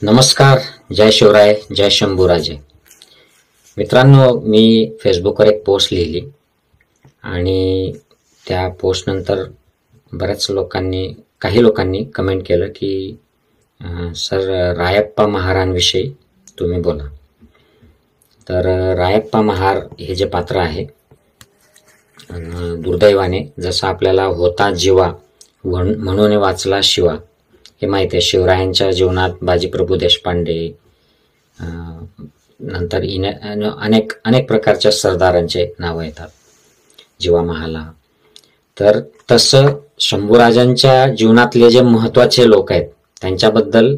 नमस्कार. जय शिवराय, जय शंभूराजे. मित्रांनो, मी फेसबुकवर एक पोस्ट लिहिली आणि त्या पोस्ट नंतर काही लोकांनी कमेंट केलं की सर, रायप्पा महारांविषयी तुम्ही बोला. तर रायप्पा महार हे जे पात्र आहे, दुर्दैवाने जसं आपल्याला होता जीवा म्हणून वाचला शिवा हे माहिती आहे. शिवरायांच्या जीवनात बाजीप्रभू देशपांडे, नंतर अनेक प्रकारच्या सरदारांचे नावं येतात जीवा महाला. तर तसं शंभूराजांच्या जीवनातले जे महत्वाचे लोक आहेत त्यांच्याबद्दल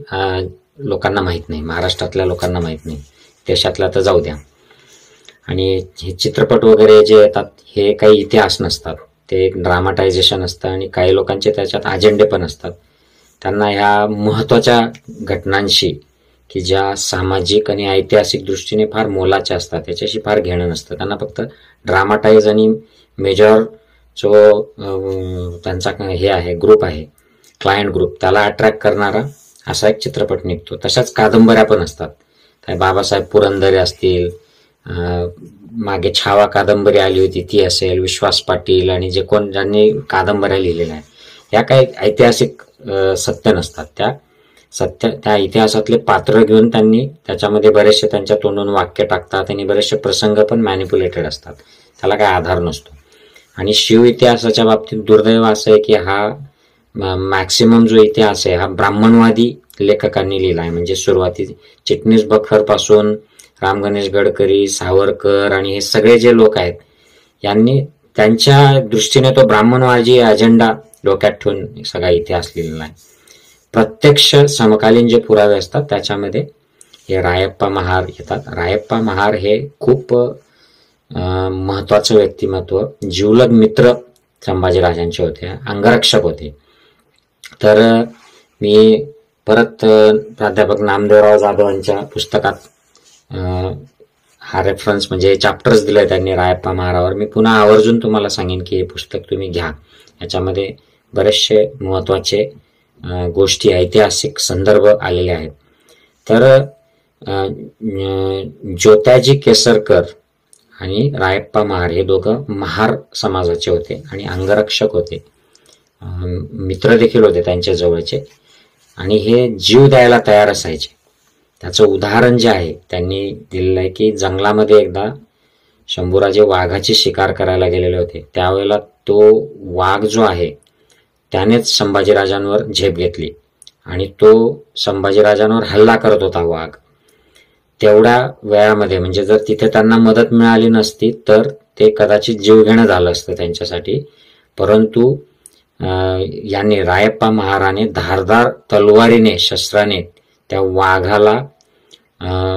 लोकांना माहीत नाही, महाराष्ट्रातल्या लोकांना माहीत नाही, देशातल्या तर जाऊ द्या. आणि हे चित्रपट वगैरे जे येतात हे काही इतिहास नसतात, ते एक ड्रामाटायझेशन असतं आणि काही लोकांचे त्याच्यात अजेंडे पण असतात. त्यांना ह्या महत्वाच्या घटनांशी की ज्या सामाजिक आणि ऐतिहासिक दृष्टीने फार मोलाच्या असतात त्याच्याशी फार घेणं नसतं. त्यांना फक्त ड्रामाटाईज आणि मेजर जो त्यांचा हे आहे ग्रुप आहे, क्लायंट ग्रुप, त्याला अट्रॅक्ट करणारा असा एक चित्रपट निघतो. तशाच कादंबऱ्या पण असतात. काय बाबासाहेब पुरंदरे असतील, मागे छावा कादंबरी आली होती ती असेल, विश्वास पाटील आणि ज्यांनी कादंबऱ्या लिहिलेल्या आहेत, या काही ऐतिहासिक सत्य नसतात. त्या इतिहासातले पात्र घेऊन त्यांनी त्याच्यामध्ये बरेचसे त्यांच्या तोंडून वाक्य टाकतात आणि बरेचसे प्रसंग पण मॅनिप्युलेटेड असतात, त्याला काही आधार नसतो. आणि शिव इतिहासाच्या बाबतीत दुर्दैव असं आहे की हा मॅक्सिमम जो इतिहास आहे हा ब्राह्मणवादी लेखकांनी लिहिला आहे. म्हणजे सुरुवाती चिटणीस बखर पासून राम गणेश गडकरी, सावरकर आणि हे सगळे जे लोक आहेत यांनी त्यांच्या दृष्टीने तो ब्राह्मणवादी अजेंडा डोक्यात ठेवून सगळा इतिहास लिहिलेला आहे. प्रत्यक्ष समकालीन जे पुरावे असतात त्याच्यामध्ये हे रायप्पा महार येतात. रायप्पा महार हे खूप महत्वाचं व्यक्तिमत्व, जिवलग मित्र संभाजीराजांचे होते, अंगरक्षक होते. तर मी परत प्राध्यापक नामदेवराव जाधव यांच्या पुस्तकात हा रेफरन्स म्हणजे चॅप्टर्स दिले त्यांनी रायप्पा महारावर. मी पुन्हा आवर्जून तुम्हाला सांगेन की हे पुस्तक तुम्ही घ्या. याच्यामध्ये बरेचसे महत्वाचे गोष्टी, ऐतिहासिक संदर्भ आलेले आहेत. तर ज्योत्याजी केसरकर आणि रायप्पा महार हे दोघं महार समाजाचे होते आणि अंगरक्षक होते, मित्र देखील होते त्यांच्या जवळचे, आणि हे जीव द्यायला तयार असायचे. त्याचं उदाहरण जे आहे त्यांनी दिलेलं आहे की जंगलामध्ये एकदा शंभूराजे वाघाची शिकार करायला गेलेले होते. त्यावेळेला तो वाघ जो आहे त्यानेच संभाजीराजांवर झेप घेतली आणि तो संभाजीराजांवर हल्ला करत होता वाघ. तेवढ्या वेळामध्ये म्हणजे जर तिथे त्यांना मदत मिळाली नसती तर ते कदाचित जीवघेणं झालं असतं त्यांच्यासाठी. परंतु यांनी रायप्पा महाराने धारदार तलवारीने, शस्त्राने त्या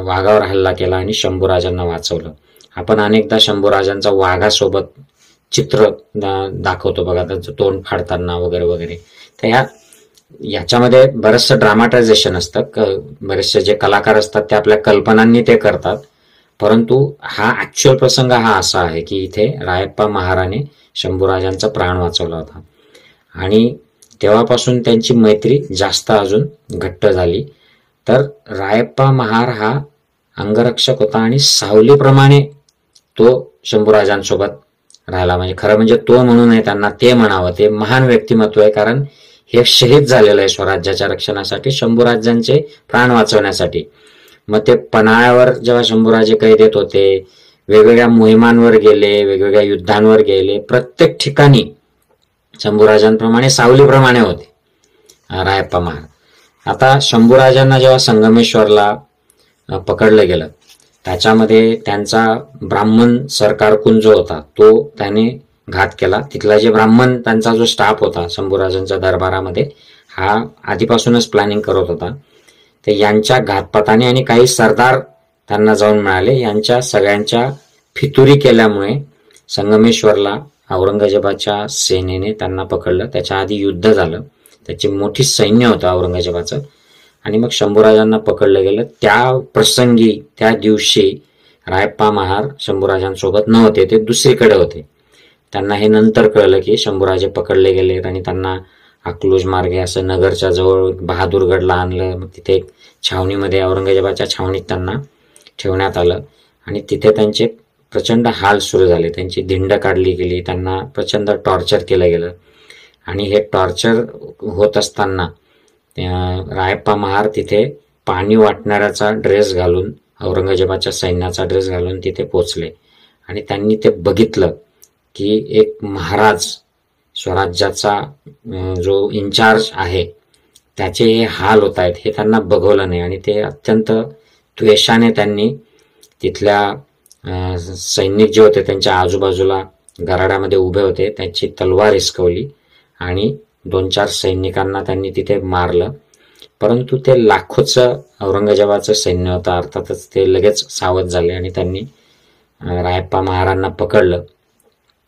वाघावर हल्ला केला आणि शंभूराजांना वाचवलं. आपण अनेकदा शंभूराजांचा वाघासोबत चित्र दाखवतो बघा, त्याचं तोंड फाडताना वगैरे वगैरे. तर याच्यामध्ये बरंचसं ड्रामाटायझेशन असतं. बरेचसे जे कलाकार असतात ते आपल्या कल्पनांनी ते करतात, परंतु हा ऍक्च्युअल प्रसंग हा असा आहे की इथे रायप्पा महाराने शंभूराजांचा प्राण वाचवला होता आणि तेव्हापासून त्यांची मैत्री जास्त अजून घट्ट झाली. तर रायप्पा महार हा अंगरक्षक होता आणि सावलीप्रमाणे तो शंभूराजांसोबत राहिला. म्हणजे खरं म्हणजे तो म्हणू नये, त्यांना ते म्हणावं. ते महान व्यक्तिमत्व आहे, कारण हे शहीद झालेलं आहे स्वराज्याच्या रक्षणासाठी, शंभूराजांचे प्राण वाचवण्यासाठी. मग ते पन्हाळ्यावर जेव्हा शंभूराजे कैद येत होते, वेगवेगळ्या मोहिमांवर गेले, वेगवेगळ्या युद्धांवर गेले, प्रत्येक ठिकाणी शंभूराजांप्रमाणे सावलीप्रमाणे होते रायप्पा महार. आता शंभूराजांना जेव्हा संगमेश्वरला पकडलं गेलं त्याच्यामध्ये त्यांचा ब्राह्मण सरकार कुंज होता तो त्याने घात केला. तिथला जे ब्राह्मण त्यांचा जो स्टाफ होता शंभूराजांच्या दरबारामध्ये हा आधीपासूनच प्लॅनिंग करत होता. ते यांच्या घातपाताने आणि काही सरदार त्यांना जाऊन मिळाले, यांच्या सगळ्यांच्या फितुरी केल्यामुळे संगमेश्वरला औरंगजेबाच्या सेनेने त्यांना पकडलं. त्याच्या आधी युद्ध झालं, त्याची मोठी सैन्य होतं औरंगजेबाचं, आणि मग शंभूराजांना पकडलं गेलं. त्या प्रसंगी त्या दिवशी रायप्पा महार शंभूराजांसोबत नव्हते, ते दुसरीकडे होते. त्यांना हे नंतर कळलं की शंभूराजे पकडले गेलेत आणि त्यांना अकलूज मार्गे असं नगरच्या जवळ बहादूरगडला आणलं. मग तिथे एक छावणीमध्ये, औरंगजेबाच्या छावणीत त्यांना ठेवण्यात आलं आणि तिथे त्यांचे प्रचंड हाल सुरू झाले. त्यांची धिंड काढली गेली, त्यांना प्रचंड टॉर्चर केलं गेलं. आणि हे टॉर्चर होत असताना रायप्पा महार तिथे पाणी वाटणाऱ्याचा ड्रेस घालून, औरंगजेबाच्या सैन्याचा ड्रेस घालून तिथे पोचले आणि त्यांनी ते बघितलं की एक महाराज, स्वराज्याचा जो इन्चार्ज आहे, त्याचे हे हाल होत आहेत हे त्यांना बघवलं नाही. आणि ते अत्यंत द्वेषाने त्यांनी तिथल्या सैनिक जे होते त्यांच्या आजूबाजूला गराड्यामध्ये उभे होते त्यांची तलवार हिसकवली आणि 2-4 सैनिकांना त्यांनी तिथे मारलं. परंतु ते लाखोचं औरंगजेबाचं सैन्य होतं. अर्थातच ते लगेच सावध झाले आणि त्यांनी रायप्पा महारांना पकडलं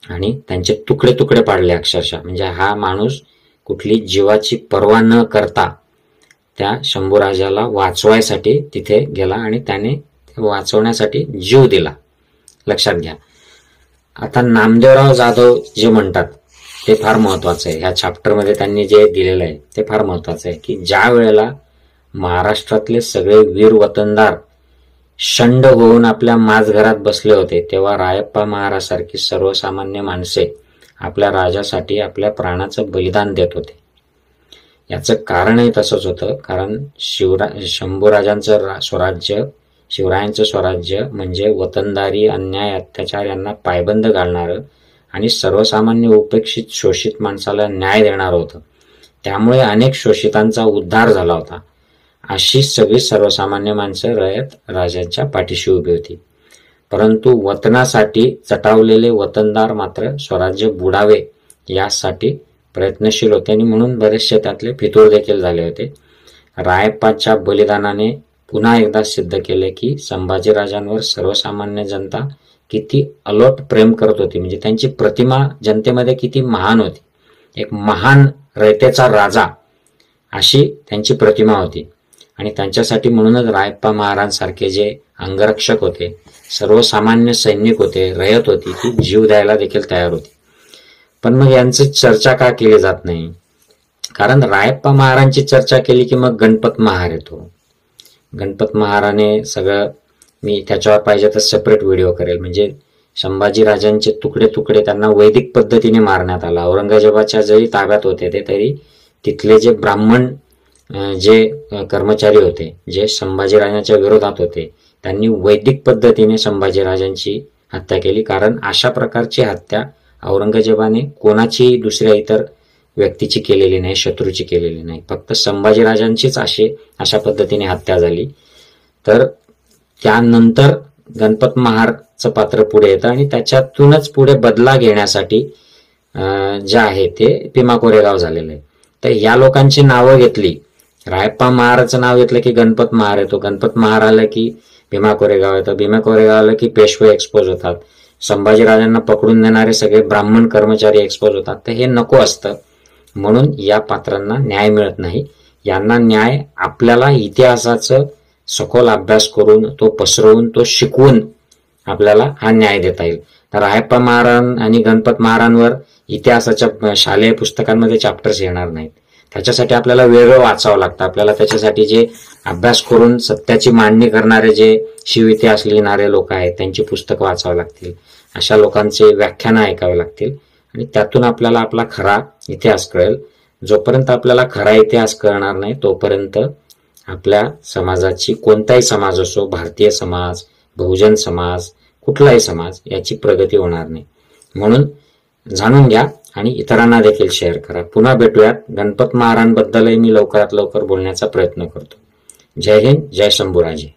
आणि त्यांचे तुकडे तुकडे पाडले अक्षरशः. म्हणजे हा माणूस कुठली जीवाची पर्वा न करता त्या शंभूराजाला वाचवायसाठी तिथे गेला आणि त्याने वाचवण्यासाठी जीव दिला. लक्षात घ्या. आता नामदेवराव जाधव जे म्हणतात ते फार महत्वाचं आहे. ह्या चॅप्टरमध्ये त्यांनी जे दिलेलं आहे ते फार महत्वाचं आहे की ज्या वेळेला महाराष्ट्रातले सगळे वीर वतनदार शंड होऊन आपल्या माझघरात बसले होते, तेव्हा रायप्पा महारासारखी सर्वसामान्य माणसे आपल्या राजासाठी आपल्या प्राणाचं बलिदान देत होते. याचं कारणही तसंच होतं. कारण शंभूराजांचं स्वराज्य, शिवरायांचं स्वराज्य म्हणजे वतनदारी, अन्याय, अत्याचार यांना पायबंद घालणारं आणि सर्वसामान्य उपेक्षित शोषित माणसाला न्याय देणार होतं. त्यामुळे अनेक शोषितांचा उद्धार झाला होता. अशी सगळी सर्वसामान्य माणसं रयत राजांच्या पाठीशी उभी होती. परंतु वतनासाठी चटावलेले वतनदार मात्र स्वराज्य बुडावे यासाठी प्रयत्नशील होते आणि म्हणून बरेचसे त्यातले फितूर देखील झाले होते. रायप्पाच्या बलिदानाने पुन्हा एकदा सिद्ध केले की संभाजीराजांवर सर्वसामान्य जनता किती अलोट प्रेम करत होती. म्हणजे त्यांची प्रतिमा जनतेमध्ये किती महान होती. एक महान रयतेचा राजा अशी त्यांची प्रतिमा होती. आणि त्यांच्यासाठी म्हणूनच रायप्पा महाराजांसारखे जे अंगरक्षक होते, सर्वसामान्य सैनिक होते, रयत होती, ती जीव द्यायला देखील तयार होती. पण मग यांची चर्चा का केली जात नाही? कारण रायप्पा महाराजांची चर्चा केली की मग गणपत महार येतो. गणपत महाराने सगळं, मी त्याच्यावर पाहिजे तर सेपरेट व्हिडिओ करेल. म्हणजे संभाजीराजांचे तुकडे तुकडे त्यांना वैदिक पद्धतीने मारण्यात आला. औरंगजेबाच्या जरी ताब्यात होते ते तरी तिथले जे ब्राह्मण जे कर्मचारी होते, जे संभाजीराजांच्या विरोधात होते, त्यांनी वैदिक पद्धतीने संभाजीराजांची हत्या केली. कारण अशा प्रकारची हत्या औरंगजेबाने कोणाची दुसऱ्या इतर व्यक्तीची केलेली नाही, शत्रूची केलेली नाही. फक्त संभाजीराजांचीच अशा पद्धतीने हत्या झाली. तर त्यानंतर गणपत महारचं पात्र पुढे येतं आणि त्याच्यातूनच पुढे बदला घेण्यासाठी जे आहे ते भीमा कोरेगाव झालेलं आहे. तर या लोकांची नावं घेतली, रायप्पा महाराचं नाव घेतलं की गणपत महार येतो, गणपत महार आलं की भीमा कोरेगाव येतं, भीमा कोरेगाव आलं की पेशवे एक्सपोज होतात, संभाजीराजांना पकडून देणारे सगळे ब्राह्मण कर्मचारी एक्सपोज होतात. तर हे नको असतं. म्हणून या पात्रांना न्याय मिळत नाही. यांना न्याय आपल्याला इतिहासाचं सखोल अभ्यास करून, तो पसरवून, तो शिकवून आपल्याला हा न्याय देता येईल. तर रायप्पा महाराज आणि गणपत महाराजांवर इतिहासाच्या शालेय पुस्तकांमध्ये चॅप्टर्स येणार नाहीत. त्याच्यासाठी आपल्याला वेगळं वाचावं लागतं. आपल्याला त्याच्यासाठी जे अभ्यास करून सत्याची मांडणी करणारे, जे शिव इतिहास लिहिणारे लोक आहेत, त्यांची पुस्तकं वाचावं लागतील. अशा लोकांचे व्याख्यानं ऐकावे लागतील आणि त्यातून आपल्याला आपला खरा इतिहास कळेल. जोपर्यंत आपल्याला खरा इतिहास कळणार नाही तोपर्यंत आपल्या समाजाची, कोणताही समाज असो, भारतीय समाज, बहुजन समाज, कुठलाही समाज, याची प्रगती होणार नाही. म्हणून जाणून घ्या आणि इतरांना देखील शेअर करा. पुन्हा भेटूयात. गणपत महाराजांबद्दलही मी लवकरात लवकर बोलण्याचा प्रयत्न करतो. जय हिंद, जय शंभूराजे.